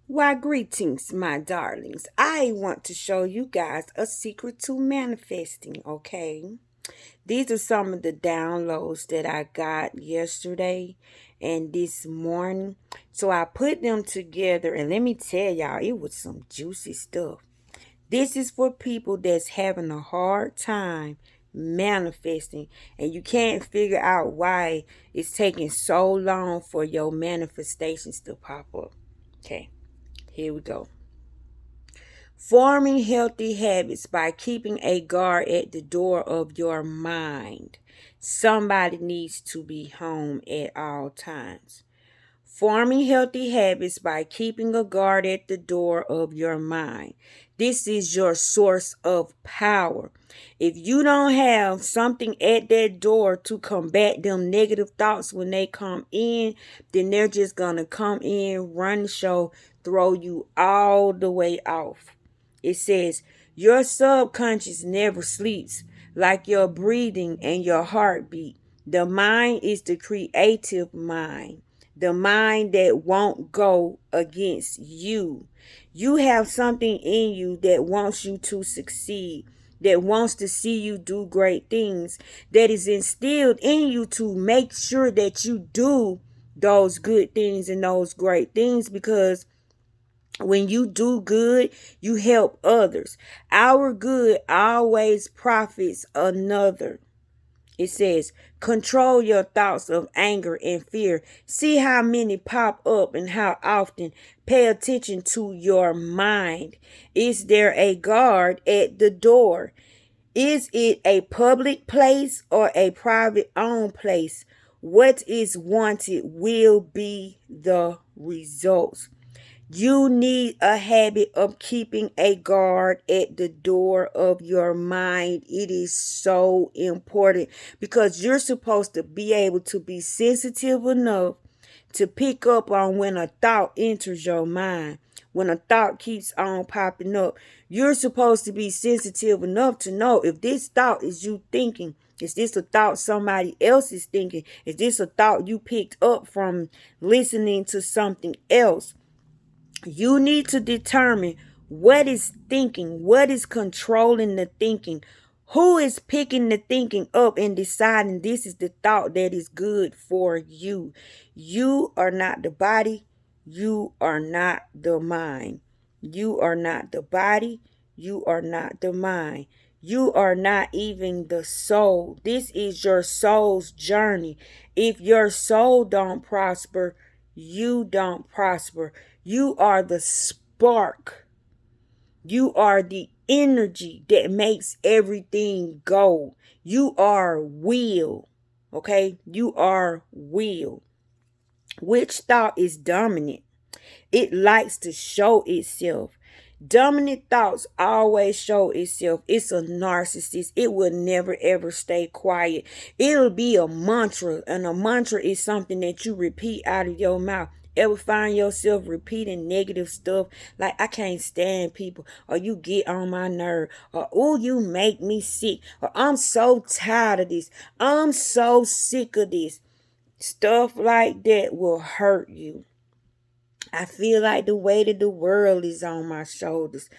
Why, greetings, my darlings. I want to show you guys a secret to manifesting, okay? These are some of the downloads that I got yesterday and this morning. So I put them together, and let me tell y'all, it was some juicy stuff. This is for people that's having a hard time manifesting, and you can't figure out why it's taking so long for your manifestations to pop up. Okay. Here we go. Forming healthy habits by keeping a guard at the door of your mind. Somebody needs to be home at all times. Forming healthy habits by keeping a guard at the door of your mind. This is your source of power. If you don't have something at that door to combat them negative thoughts when they come in, then they're just going to come in, run the show, throw you all the way off. It says, your subconscious never sleeps, like your breathing and your heartbeat. The mind is the creative mind, the mind that won't go against you. You have something in you that wants you to succeed, that wants to see you do great things, that is instilled in you to make sure that you do those good things and those great things, because when you do good, you help others. Our good always profits another. It says, control your thoughts of anger and fear. See how many pop up and how often. Pay attention to your mind. Is there a guard at the door? Is it a public place or a private owned place? What is wanted will be the results. You need a habit of keeping a guard at the door of your mind. It is so important because you're supposed to be able to be sensitive enough to pick up on when a thought enters your mind. When a thought keeps on popping up, you're supposed to be sensitive enough to know if this thought is you thinking. Is this a thought somebody else is thinking? Is this a thought you picked up from listening to something else? You need to determine what is thinking, what is controlling the thinking, who is picking the thinking up and deciding this is the thought that is good for you. You are not the body, you are not the mind. You are not the body, you are not the mind. You are not even the soul. This is your soul's journey. If your soul don't prosper, you don't prosper. You are the spark. You are the energy that makes everything go. You are will. Okay? You are will. Which thought is dominant? It likes to show itself. Dominant thoughts always show itself. It's a narcissist. It will never ever stay quiet. It'll be a mantra, and a mantra is something that you repeat out of your mouth. Ever find yourself repeating negative stuff like I can't stand people, or you get on my nerve, or oh, you make me sick, or I'm so tired of this, I'm so sick of this. Stuff like that will hurt you. I feel like the weight of the world is on my shoulders.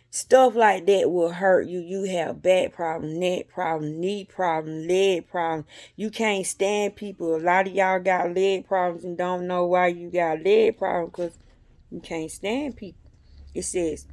Stuff like that will hurt you. You have back problem, neck problem, knee problem, leg problem. You can't stand people. A lot of y'all got leg problems and don't know why you got leg problems, because you can't stand people. It says,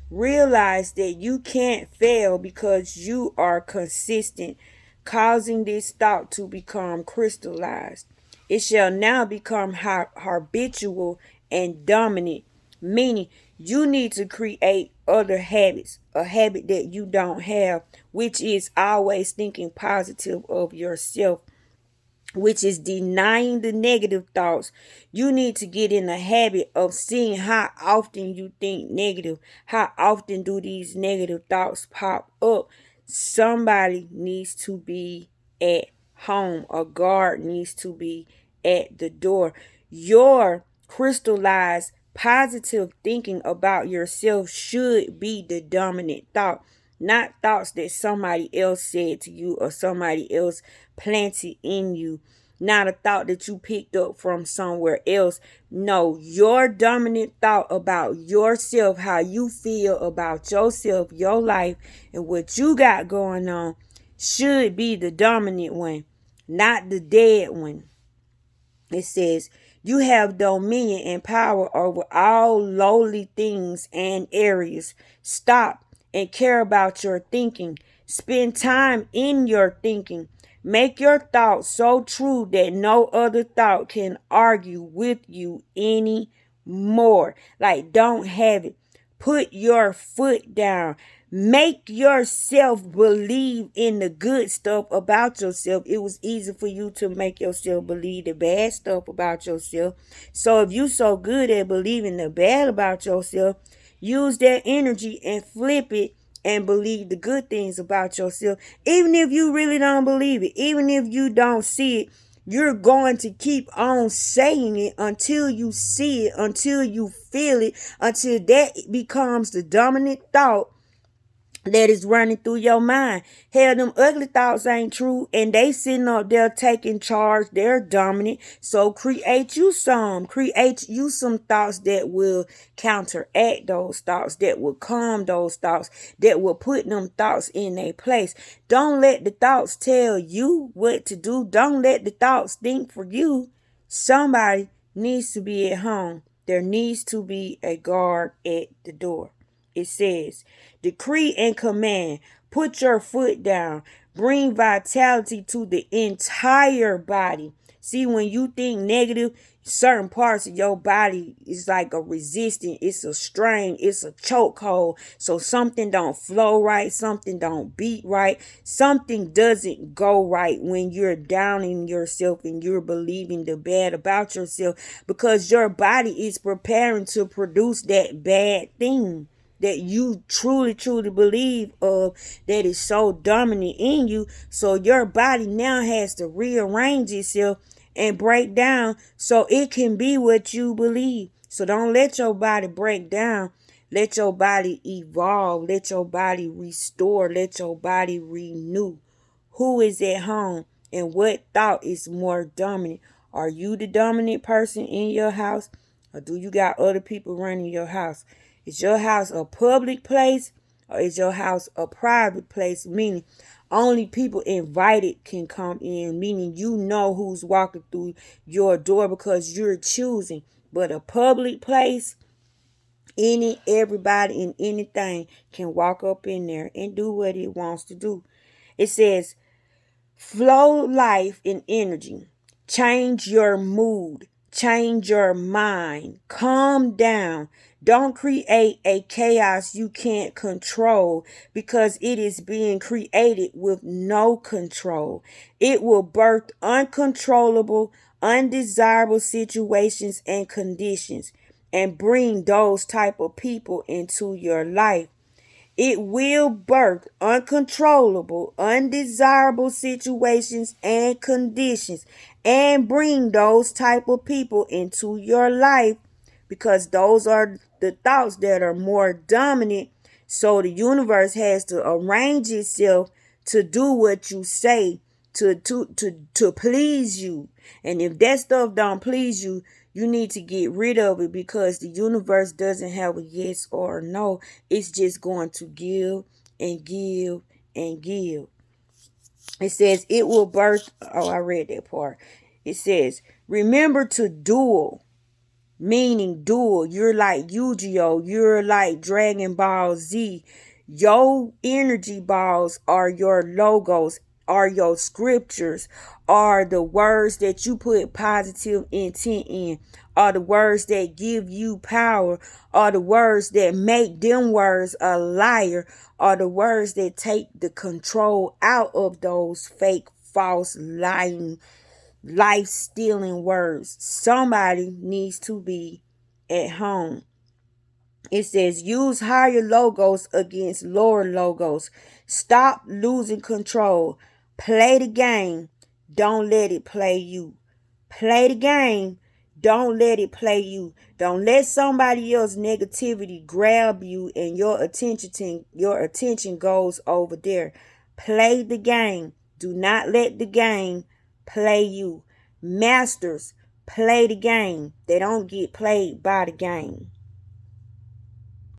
realize that you can't fail because you are consistent, causing this thought to become crystallized. It shall now become habitual and dominant, meaning you need to create other habits, a habit that you don't have, which is always thinking positive of yourself, which is denying the negative thoughts. You need to get in the habit of seeing how often you think negative. How often do these negative thoughts pop up? Somebody needs to be at home. A guard needs to be at the door. Your crystallized positive thinking about yourself should be the dominant thought, not thoughts that somebody else said to you or somebody else planted in you. not a thought that you picked up from somewhere else. No, your dominant thought about yourself, how you feel about yourself, your life, and what you got going on should be the dominant one, not the dead one. It says, you have dominion and power over all lowly things and areas. Stop and care about your thinking. Spend time in your thinking. Make your thoughts so true that no other thought can argue with you anymore. Like, don't have it. Put your foot down. Make yourself believe in the good stuff about yourself. It was easy for you to make yourself believe the bad stuff about yourself. So if you so good at believing the bad about yourself, use that energy and flip it and believe the good things about yourself. Even if you really don't believe it, even if you don't see it, you're going to keep on saying it until you see it, until you feel it, until that becomes the dominant thought that is running through your mind. Hell, them ugly thoughts ain't true, and they sitting up there taking charge. They're dominant. So create you some. Create you some thoughts that will counteract those thoughts, that will calm those thoughts, that will put them thoughts in their place. Don't let the thoughts tell you what to do. Don't let the thoughts think for you. Somebody needs to be at home. There needs to be a guard at the door. It says, decree and command, put your foot down, bring vitality to the entire body. See, when you think negative, certain parts of your body is like a resistance, it's a strain, it's a chokehold. So something don't flow right, something don't beat right, something doesn't go right when you're downing yourself and you're believing the bad about yourself, because your body is preparing to produce that bad thing that you truly believe of, that is so dominant in you. So your body now has to rearrange itself and break down so it can be what you believe. So don't let your body break down. Let your body evolve. Let your body restore. Let your body renew. Who is at home and what thought is more dominant? Are you the dominant person in your house, or do you got other people running your house? Is your house a public place, or is your house a private place? Meaning only people invited can come in, meaning you know who's walking through your door because you're choosing. But a public place, everybody and anything can walk up in there and do what it wants to do. It says, flow life and energy. Change your mood. Change your mind. Calm down. Don't create a chaos you can't control, because it is being created with no control. It will birth uncontrollable, undesirable situations and conditions and bring those type of people into your life. It will birth uncontrollable, undesirable situations and conditions and bring those type of people into your life, because those are the thoughts that are more dominant. So the universe has to arrange itself to do what you say, to please you. And if that stuff don't please you, you need to get rid of it, because the universe doesn't have a yes or a no. It's just going to give and give and give. It says it will birth. Oh, I read that part. It says, remember to duel. Meaning duel. You're like Yu-Gi-Oh! You're like Dragon Ball Z. Your energy balls are your logos, are your scriptures, are the words that you put positive intent in, are the words that give you power, are the words that make them words a liar, are the words that take the control out of those fake, false, lying, life-stealing words. Somebody needs to be at home. It says, use higher logos against lower logos. Stop losing control. Play the game. Don't let it play you. Play the game. Don't let it play you. Don't let somebody else's negativity grab you and your attention goes over there. Play the game. Do not let the game play you. Masters play the game. They don't get played by the game.